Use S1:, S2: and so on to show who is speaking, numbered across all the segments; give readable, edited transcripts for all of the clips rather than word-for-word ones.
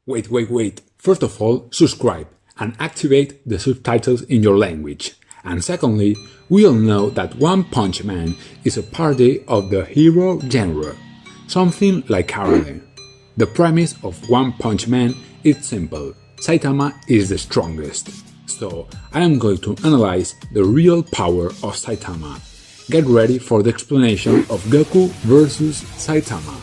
S1: Wait. First of all, subscribe and activate the subtitles in your language. And secondly, we all know that One Punch Man is a parody of the hero genre, something like karate. The premise of One Punch Man is simple: Saitama is the strongest. So I am going to analyze the real power of Saitama. Get ready for the explanation of Goku versus Saitama.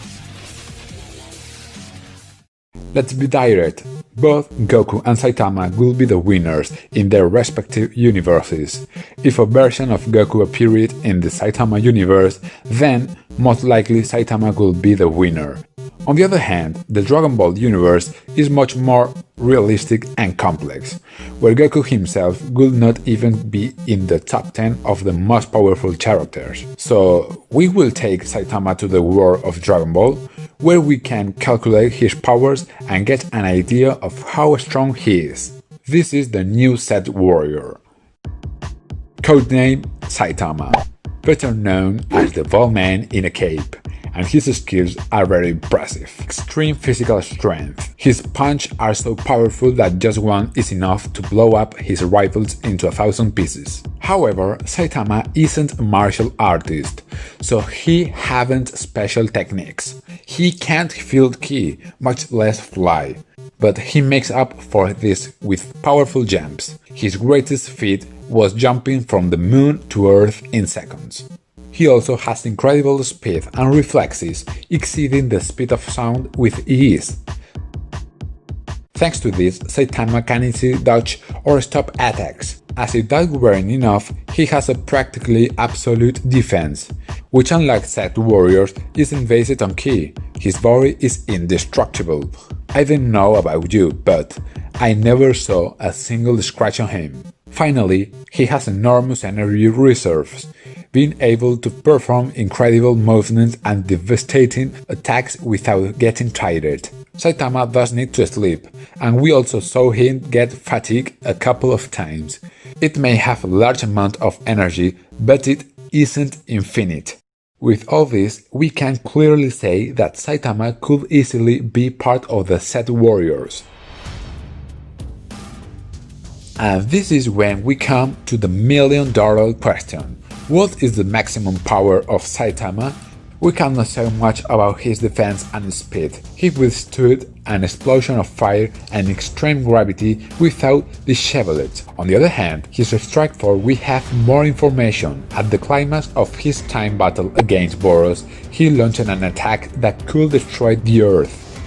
S1: Let's be direct. Both Goku and Saitama will be the winners in their respective universes. If a version of Goku appeared in the Saitama universe, then most likely Saitama will be the winner. On the other hand, the Dragon Ball universe is much more realistic and complex, where Goku himself will not even be in the top 10 of the most powerful characters. So we will take Saitama to the world of Dragon Ball, where we can calculate his powers and get an idea of how strong he is. This is the new Set Warrior. Codename Saitama, better known as the Bald Man in a Cape, and his skills are very impressive. Extreme physical strength. His punches are so powerful that just one is enough to blow up his rivals into 1,000 pieces. However, Saitama isn't a martial artist, so he haven't special techniques. He can't field ki, much less fly, but he makes up for this with powerful jumps. His greatest feat was jumping from the moon to Earth in seconds. He also has incredible speed and reflexes, exceeding the speed of sound with ease. Thanks to this, Saitama can easily dodge or stop attacks. As if that weren't enough, he has a practically absolute defense, which unlike Set Warriors isn't based on ki. His body is indestructible. I don't know about you, but I never saw a single scratch on him. Finally, he has enormous energy reserves, being able to perform incredible movements and devastating attacks without getting tired. Saitama does need to sleep, and we also saw him get fatigued a couple of times. It may have a large amount of energy, but it isn't infinite. With all this, we can clearly say that Saitama could easily be part of the Set Warriors. And this is when we come to the million-dollar question. What is the maximum power of Saitama? We cannot say much about his defense and speed. He withstood an explosion of fire and extreme gravity without disheveling. On the other hand, his strike force we have more information. At the climax of his time battle against Boros, he launched an attack that could destroy the Earth.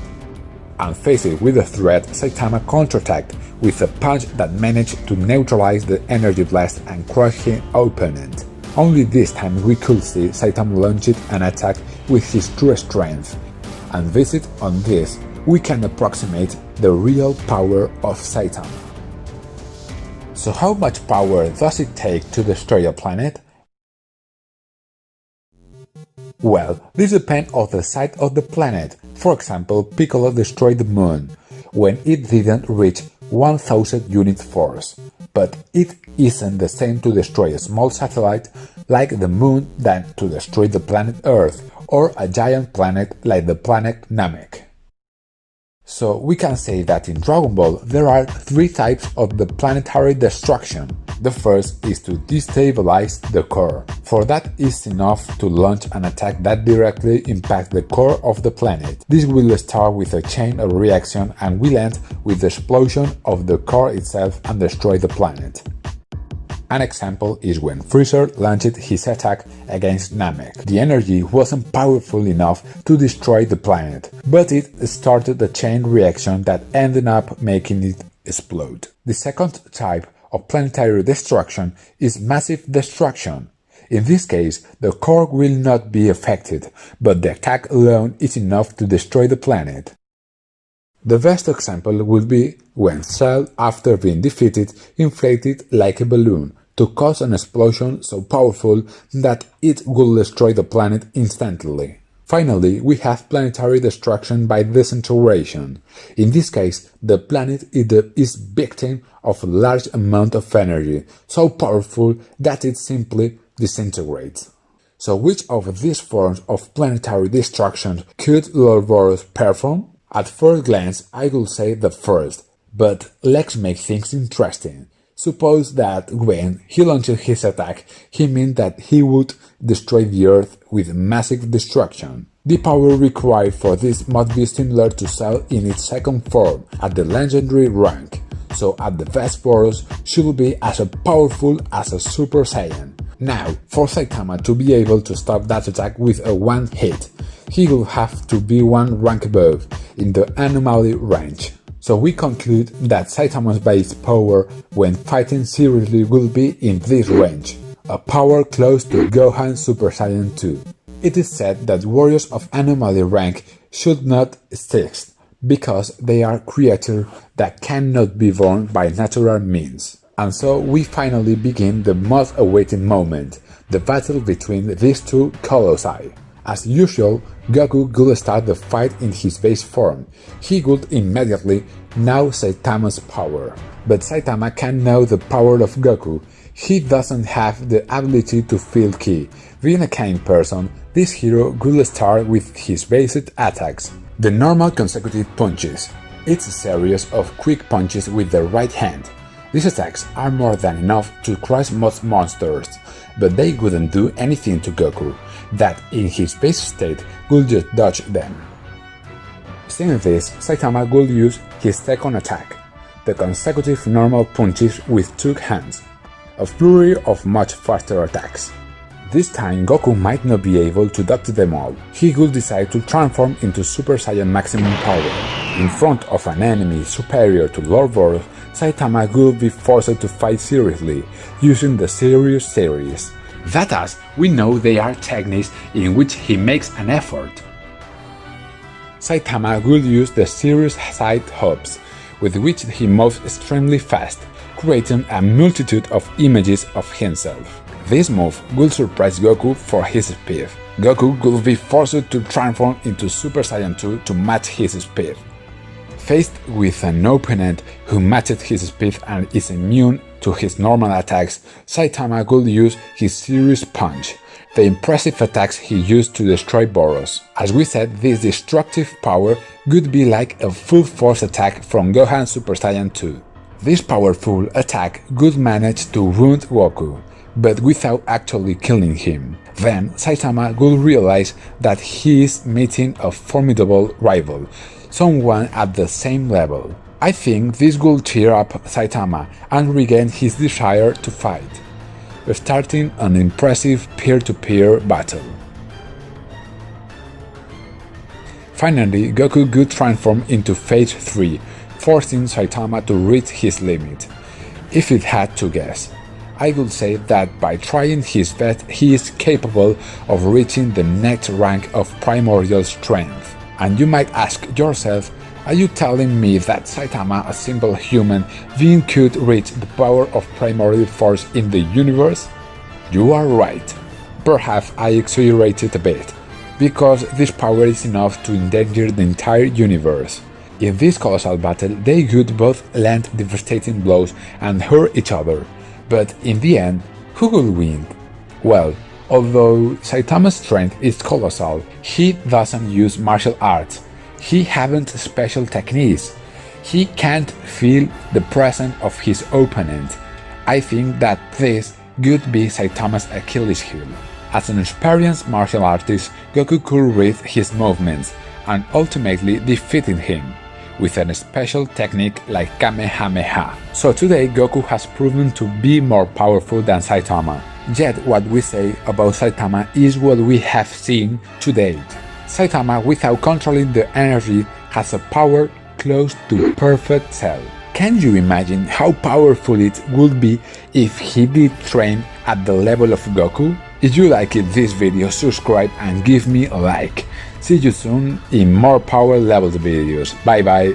S1: And faced with the threat, Saitama counterattacked with a punch that managed to neutralize the energy blast and crush his opponent. Only this time we could see Saitama launch an attack with his true strength, and based on this, we can approximate the real power of Saitama. So how much power does it take to destroy a planet? Well, this depends on the size of the planet. For example, Piccolo destroyed the moon, when it didn't reach 1000 unit force. But it isn't the same to destroy a small satellite like the moon than to destroy the planet Earth or a giant planet like the planet Namek. So we can say that in Dragon Ball there are three types of the planetary destruction. The first is to destabilize the core, for that is enough to launch an attack that directly impacts the core of the planet. This will start with a chain of reaction and will end with the explosion of the core itself and destroy the planet. An example is when Freezer launched his attack against Namek. The energy wasn't powerful enough to destroy the planet, but it started a chain reaction that ended up making it explode. The second type of planetary destruction is massive destruction. In this case, the core will not be affected, but the attack alone is enough to destroy the planet. The best example would be when Cell, after being defeated, inflated like a balloon to cause an explosion so powerful that it will destroy the planet instantly. Finally, we have planetary destruction by disintegration. In this case, the planet is victim of a large amount of energy, so powerful that it simply disintegrates. So which of these forms of planetary destruction could Lord Boros perform? At first glance, I would say the first, but let's make things interesting. Suppose that when he launched his attack, he meant that he would destroy the Earth with massive destruction. The power required for this must be similar to Cell in its second form, at the legendary rank, so at the best Boros should be as powerful as a Super Saiyan. Now, for Saitama to be able to stop that attack with a one hit, he will have to be one rank above, in the anomaly range. So we conclude that Saitama's base power when fighting seriously will be in this range, a power close to Gohan Super Saiyan 2. It is said that warriors of anomaly rank should not exist, because they are creatures that cannot be born by natural means. And so we finally begin the most awaited moment, the battle between these two colossi. As usual, Goku would start the fight in his base form. He would immediately know Saitama's power. But Saitama can know the power of Goku. He doesn't have the ability to feel ki. Being a kind person, this hero would start with his basic attacks. The normal consecutive punches. It's a series of quick punches with the right hand. These attacks are more than enough to crush most monsters, but they wouldn't do anything to Goku, that in his base state would just dodge them. Seeing this, Saitama would use his second attack, the consecutive normal punches with two hands, a flurry of much faster attacks. This time Goku might not be able to dodge them all. He would decide to transform into Super Saiyan maximum power. In front of an enemy superior to Lord Boros, Saitama would be forced to fight seriously, using the Serious series. That as, we know they are techniques in which he makes an effort. Saitama will use the Serious side hops, with which he moves extremely fast, creating a multitude of images of himself. This move will surprise Goku for his speed. Goku will be forced to transform into Super Saiyan 2 to match his speed. Faced with an opponent who matches his speed and is immune to his normal attacks, Saitama will use his Serious Punch, the impressive attacks he used to destroy Boros. As we said, this destructive power would be like a full force attack from Gohan Super Saiyan 2. This powerful attack would manage to wound Goku, but without actually killing him. Then Saitama will realize that he is meeting a formidable rival, someone at the same level. I think this will cheer up Saitama and regain his desire to fight, starting an impressive peer-to-peer battle. Finally, Goku would transform into Phase 3, forcing Saitama to reach his limit. If it had to guess, I would say that by trying his best he is capable of reaching the next rank of primordial strength. And you might ask yourself, are you telling me that Saitama, a simple human being, could reach the power of primordial force in the universe? You are right. Perhaps I exaggerated a bit, because this power is enough to endanger the entire universe. In this colossal battle, they would both land devastating blows and hurt each other. But in the end, who will win? Well, although Saitama's strength is colossal, he doesn't use martial arts. He hasn't special techniques. He can't feel the presence of his opponent. I think that this would be Saitama's Achilles heel. As an experienced martial artist, Goku could read his movements and ultimately defeating him with a special technique like Kamehameha. So today Goku has proven to be more powerful than Saitama. Yet what we say about Saitama is what we have seen to date. Saitama, without controlling the energy, has a power close to perfect Cell. Can you imagine how powerful it would be if he did train at the level of Goku? If you liked this video, subscribe and give me a like. See you soon in more power levels videos. Bye bye.